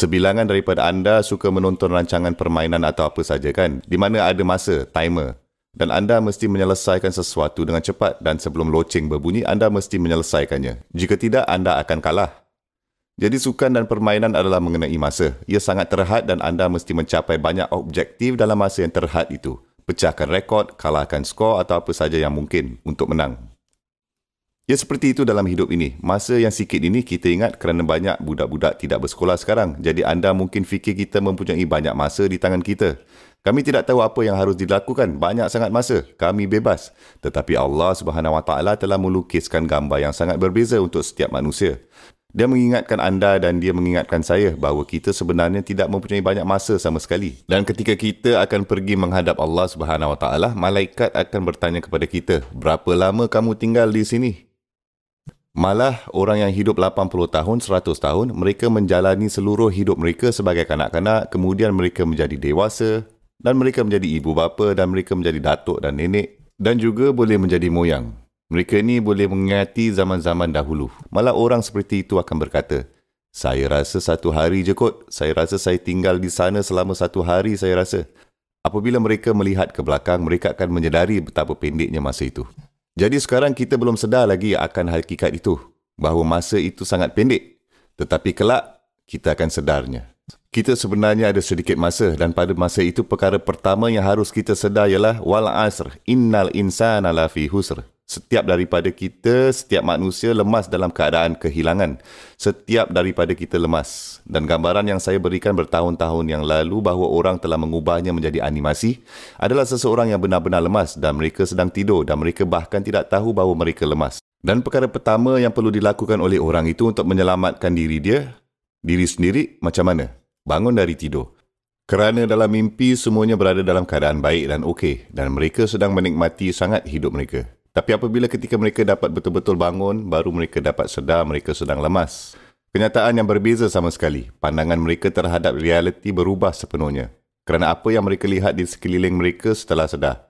Sebilangan daripada anda suka menonton rancangan permainan atau apa saja kan, di mana ada masa, timer. Dan anda mesti menyelesaikan sesuatu dengan cepat dan sebelum loceng berbunyi, anda mesti menyelesaikannya. Jika tidak, anda akan kalah. Jadi sukan dan permainan adalah mengenai masa. Ia sangat terhad dan anda mesti mencapai banyak objektif dalam masa yang terhad itu. Pecahkan rekod, kalahkan skor atau apa saja yang mungkin untuk menang. Ya seperti itu dalam hidup ini. Masa yang sikit ini kita ingat kerana banyak budak-budak tidak bersekolah sekarang. Jadi anda mungkin fikir kita mempunyai banyak masa di tangan kita. Kami tidak tahu apa yang harus dilakukan. Banyak sangat masa. Kami bebas. Tetapi Allah SWT telah melukiskan gambar yang sangat berbeza untuk setiap manusia. Dia mengingatkan anda dan dia mengingatkan saya bahawa kita sebenarnya tidak mempunyai banyak masa sama sekali. Dan ketika kita akan pergi menghadap Allah SWT, malaikat akan bertanya kepada kita, berapa lama kamu tinggal di sini? Malah, orang yang hidup 80 tahun, 100 tahun, mereka menjalani seluruh hidup mereka sebagai kanak-kanak, kemudian mereka menjadi dewasa, dan mereka menjadi ibu bapa, dan mereka menjadi datuk dan nenek, dan juga boleh menjadi moyang. Mereka ini boleh mengingati zaman-zaman dahulu. Malah orang seperti itu akan berkata, saya rasa 1 hari je kot, saya rasa saya tinggal di sana selama 1 hari saya rasa. Apabila mereka melihat ke belakang, mereka akan menyedari betapa pendeknya masa itu. Jadi sekarang kita belum sedar lagi akan hakikat itu, bahawa masa itu sangat pendek. Tetapi kelak, kita akan sedarnya. Kita sebenarnya ada sedikit masa dan pada masa itu perkara pertama yang harus kita sedar ialah wal asr, innal insana lafi husr. Setiap daripada kita, setiap manusia lemas dalam keadaan kehilangan. Setiap daripada kita lemas. Dan gambaran yang saya berikan bertahun-tahun yang lalu bahawa orang telah mengubahnya menjadi animasi adalah seseorang yang benar-benar lemas dan mereka sedang tidur dan mereka bahkan tidak tahu bahawa mereka lemas. Dan perkara pertama yang perlu dilakukan oleh orang itu untuk menyelamatkan diri sendiri macam mana? Bangun dari tidur. Kerana dalam mimpi semuanya berada dalam keadaan baik dan okey dan mereka sedang menikmati sangat hidup mereka. Tapi apabila ketika mereka dapat betul-betul bangun, baru mereka dapat sedar mereka sedang lemas. Kenyataan yang berbeza sama sekali. Pandangan mereka terhadap realiti berubah sepenuhnya. Kerana apa yang mereka lihat di sekeliling mereka setelah sedar.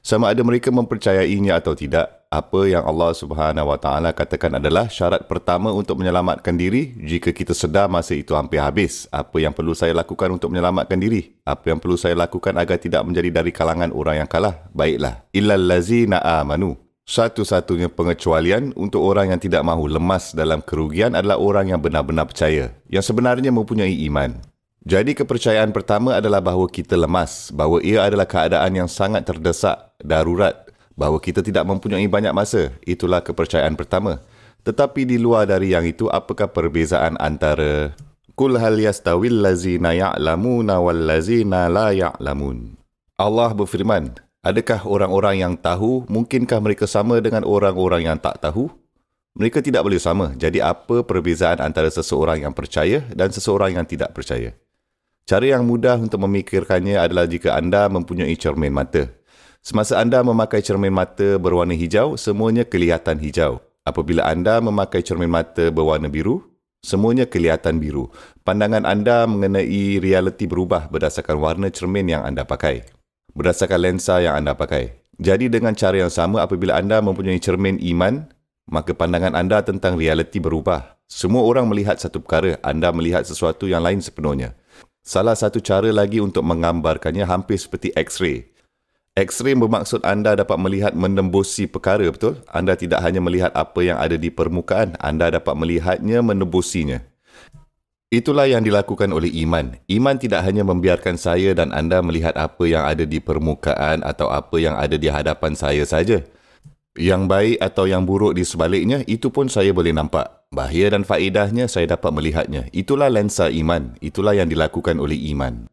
Sama ada mereka mempercayainya atau tidak, apa yang Allah SWT katakan adalah syarat pertama untuk menyelamatkan diri jika kita sedar masa itu hampir habis. Apa yang perlu saya lakukan untuk menyelamatkan diri? Apa yang perlu saya lakukan agar tidak menjadi dari kalangan orang yang kalah? Baiklah. Illal lazina amanu. Satu-satunya pengecualian untuk orang yang tidak mahu lemas dalam kerugian adalah orang yang benar-benar percaya, yang sebenarnya mempunyai iman. Jadi kepercayaan pertama adalah bahawa kita lemas, bahawa ia adalah keadaan yang sangat terdesak, darurat, bahawa kita tidak mempunyai banyak masa. Itulah kepercayaan pertama. Tetapi di luar dari yang itu, apakah perbezaan antara Qul hal yastawil lazina ya'lamuna wal lazina la ya'lamun? Allah berfirman, adakah orang-orang yang tahu, mungkinkah mereka sama dengan orang-orang yang tak tahu? Mereka tidak boleh sama. Jadi apa perbezaan antara seseorang yang percaya dan seseorang yang tidak percaya? Cara yang mudah untuk memikirkannya adalah jika anda mempunyai cermin mata. Semasa anda memakai cermin mata berwarna hijau, semuanya kelihatan hijau. Apabila anda memakai cermin mata berwarna biru, semuanya kelihatan biru. Pandangan anda mengenai realiti berubah berdasarkan warna cermin yang anda pakai. Berdasarkan lensa yang anda pakai. Jadi dengan cara yang sama, apabila anda mempunyai cermin iman, maka pandangan anda tentang realiti berubah. Semua orang melihat satu perkara, anda melihat sesuatu yang lain sepenuhnya. Salah satu cara lagi untuk menggambarkannya hampir seperti X-ray. X-ray bermaksud anda dapat melihat menembusi perkara, betul? Anda tidak hanya melihat apa yang ada di permukaan, anda dapat melihatnya menembusinya. Itulah yang dilakukan oleh iman. Iman tidak hanya membiarkan saya dan anda melihat apa yang ada di permukaan atau apa yang ada di hadapan saya saja. Yang baik atau yang buruk di sebaliknya, itu pun saya boleh nampak. Bahaya dan faedahnya saya dapat melihatnya. Itulah lensa iman. Itulah yang dilakukan oleh iman.